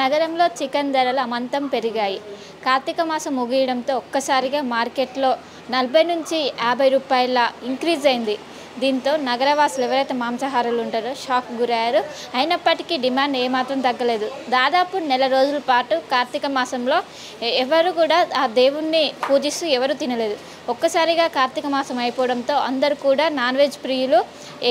నగరంలో చికెన్ ధరలు అమాంతం పెరిగాయి. కార్తీక మాసం ముగియడంతో ఒక్కసారిగా మార్కెట్లో 40 నుంచి 50 రూపాయల ఇంక్రీజ్ అయింది. దీంతో నగరవాసులు ఎవరైతే మాంసాహారులు ఉంటారో షాక్ గురయ్యారు. అయినప్పటికీ డిమాండ్ ఏమాత్రం తగ్గలేదు. దాదాపు నెల రోజుల పాటు కార్తీక మాసంలో ఎవరు కూడా ఆ దేవుణ్ణి పూజిస్తూ ఎవరు తినలేదు. ఒక్కసారిగా కార్తీక మాసం అయిపోవడంతో అందరూ కూడా నాన్ వెజ్ ప్రియులు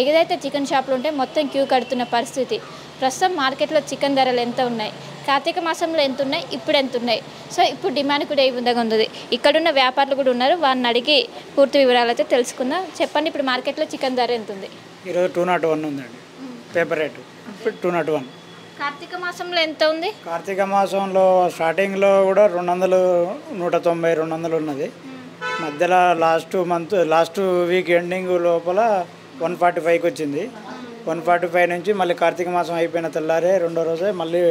ఏదైతే చికెన్ షాపులు ఉంటే మొత్తం క్యూ కడుతున్న పరిస్థితి. ప్రస్తుతం మార్కెట్లో చికెన్ ధరలు ఎంత ఉన్నాయి, కార్తీక మాసంలో ఎంత ఉన్నాయి, ఇప్పుడు ఎంత ఉన్నాయి, సో ఇప్పుడు డిమాండ్ కూడా ఏ విధంగా ఉంది. ఇక్కడున్న వ్యాపారులు కూడా ఉన్నారు, వారిని అడిగి పూర్తి వివరాలు అయితే తెలుసుకుందాం. చెప్పండి, ఇప్పుడు మార్కెట్లో చికెన్ ధర ఎంత ఉంది? ఈరోజు 201 ఉందండి పేపర్ రేటు. ఇప్పుడు 201. కార్తీక మాసంలో ఎంత ఉంది? కార్తీక మాసంలో స్టార్టింగ్లో కూడా 200, 190, 200 ఉన్నది. మధ్యలో లాస్ట్ వీక్ ఎండింగ్ లోపల 145కి వచ్చింది. 145 నుంచి మళ్ళీ కార్తీక మాసం అయిపోయిన తెల్లారే రెండో రోజే మళ్ళీ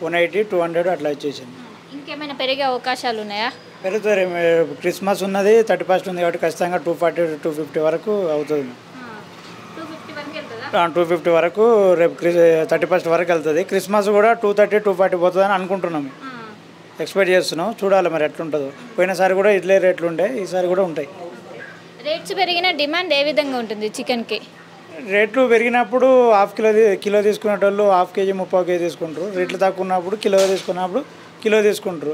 180, 200 అట్లా వచ్చేసింది. ఇంకేమైనా పెరిగే అవకాశాలు ఉన్నాయా? పెరుగుతుంది. క్రిస్మస్ ఉన్నది, 31 ఉంది కాబట్టి ఖచ్చితంగా 240, 250 వరకు అవుతుంది. 250 వరకు రేపు 31 వరకు వెళ్తుంది. క్రిస్మస్ కూడా 230, 240 పోతుందని అనుకుంటున్నాం, ఎక్స్పెక్ట్ చేస్తున్నాం. చూడాలి మరి ఎట్లుంటుందో. పోయినసారి కూడా ఇట్లే రేట్లు ఉండే, ఈసారి కూడా ఉంటాయి. రేట్స్ పెరిగిన డిమాండ్ ఏ విధంగా ఉంటుంది చికెన్కి? రేట్లు పెరిగినప్పుడు కిలో తీసుకునేటోళ్ళు ½ కేజీ 30 కేజీ తీసుకుంటారు. రేట్లు తక్కువ ఉన్నప్పుడు కిలో తీసుకుంటారు.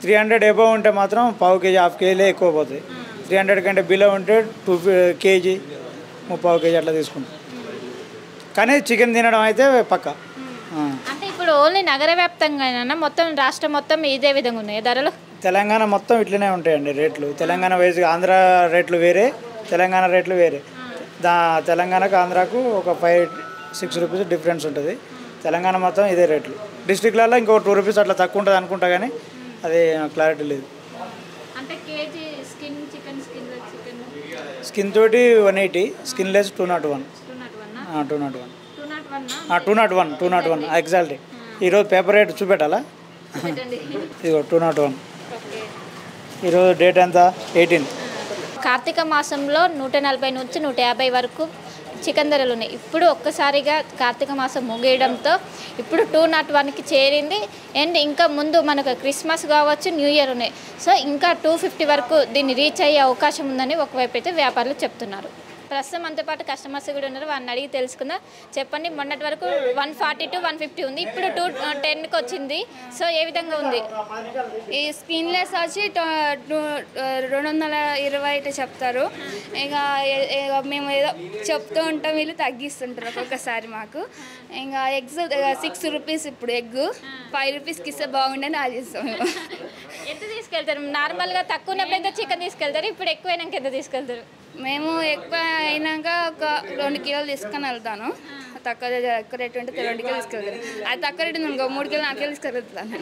300 ఎబో ఉంటే మాత్రం ½ కేజీ ½ కేజీలే ఎక్కువ పోతాయి. 300 కంటే బిలో ఉంటే 2 కేజీ 30 కేజీ అట్లా తీసుకుంటారు. కానీ చికెన్ తినడం అయితే పక్క. అంటే ఇప్పుడు ఓన్లీ నగర వ్యాప్తంగా మొత్తం రాష్ట్రం మొత్తం ఇదే విధంగా ఉన్నాయి ధరలు? తెలంగాణ మొత్తం ఇట్లనే ఉంటాయండి రేట్లు. తెలంగాణ వైజ్ ఆంధ్ర రేట్లు వేరే, తెలంగాణ రేట్లు వేరే. తెలంగాణకు ఆంధ్రాకు ఒక 5-6 రూపీస్ డిఫరెన్స్ ఉంటుంది. తెలంగాణ మొత్తం ఇదే రేట్లు. డిస్ట్రిక్ట్లలో ఇంకో 2 రూపీస్ అట్లా తక్కువ ఉంటుంది అనుకుంటా, కానీ అది క్లారిటీ లేదు. అంటే కేజీ స్కిన్ తోటి 180, స్కిన్లెస్ 201. 201 ఎగ్జాక్ట్లీ. ఈరోజు పేపర్ రేట్ చూపెట్టాలా? ఇదిగో 201. ఈరోజు డేట్ ఎంత? 18. కార్తీక మాసంలో 140 నుంచి 150 వరకు చికెన్ ధరలు ఉన్నాయి. ఇప్పుడు ఒక్కసారిగా కార్తీక మాసం ముగియడంతో ఇప్పుడు 201కి చేరింది. అండ్ ఇంకా ముందు మనకు క్రిస్మస్ కావచ్చు, న్యూ ఇయర్ ఉన్నాయి. సో ఇంకా 250 వరకు దీన్ని రీచ్ అయ్యే అవకాశం ఉందని ఒకవైపు అయితే వ్యాపారులు చెప్తున్నారు. ప్రస్తుతం అంతో పాటు కస్టమర్స్ కూడా ఉన్నారు, వారిని అడిగి తెలుసుకుందాం. చెప్పండి, మొన్నటి వరకు 140 to 150 ఉంది, ఇప్పుడు 210కి వచ్చింది. సో ఏ విధంగా ఉంది? ఈ స్కిన్లెస్ వచ్చి 220 అయితే చెప్తారు. ఇక మేము ఏదో చెప్తూ ఉంటాం, వీళ్ళు తగ్గిస్తుంటారు ఒక్కొక్కసారి మాకు. ఇంకా ఎగ్స్ 6 రూపీస్, ఇప్పుడు ఎగ్ 5 రూపీస్కి ఇస్తే బాగుండని ఆలోచిస్తాం మేము. ఎంత తీసుకెళ్తారు? నార్మల్గా తక్కువ ఉన్నప్పుడు ఎంత చికెన్ తీసుకెళ్తారు, ఇప్పుడు ఎక్కువైనాక ఎంత తీసుకెళ్తారు? మేము ఎక్కువ అయినాక ఒక 2 కిలోలు తీసుకొని వెళ్తాను. ఎక్కువ రేటు ఉంటే 2 కిలోలు తీసుకెళ్తాను. అది తక్కువ రేటు ఉంది, 3 కిలోలు 4 కిలోలు తీసుకెళ్తాను.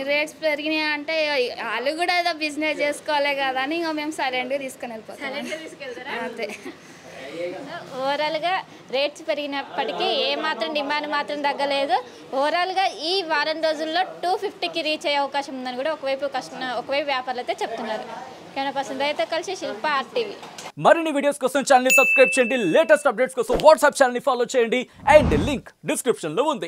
రేట్స్ పెరిగినాయి అంటే వాళ్ళు కూడా ఏదో బిజినెస్ చేసుకోవాలి కదా అని ఇంకా మేము సైలెంట్గా తీసుకొని వెళ్ళిపోతాం అంతే. ఓవరాల్గా రేట్స్ పెరిగినప్పటికీ ఏమాత్రం డిమాండ్ మాత్రం తగ్గలేదు. ఓవరాల్గా ఈ వారం రోజుల్లో 250కి రీచ్ అయ్యే అవకాశం ఉందని కూడా ఒకవైపు వ్యాపారులు అయితే చెప్తున్నారు. కెమెరా పర్సన్ అయితే కలిసి శిల్ప RTV. మరిన్ని వీడియోస్ కోసం ఛానల్ సబ్స్క్రైబ్ చేయండి. లేటెస్ట్ అప్డేట్స్ కోసం వాట్సాప్ ఛానల్ ఫాలో చేయండి. అండ్ లింక్ డిస్క్రిప్షన్ లో ఉంది.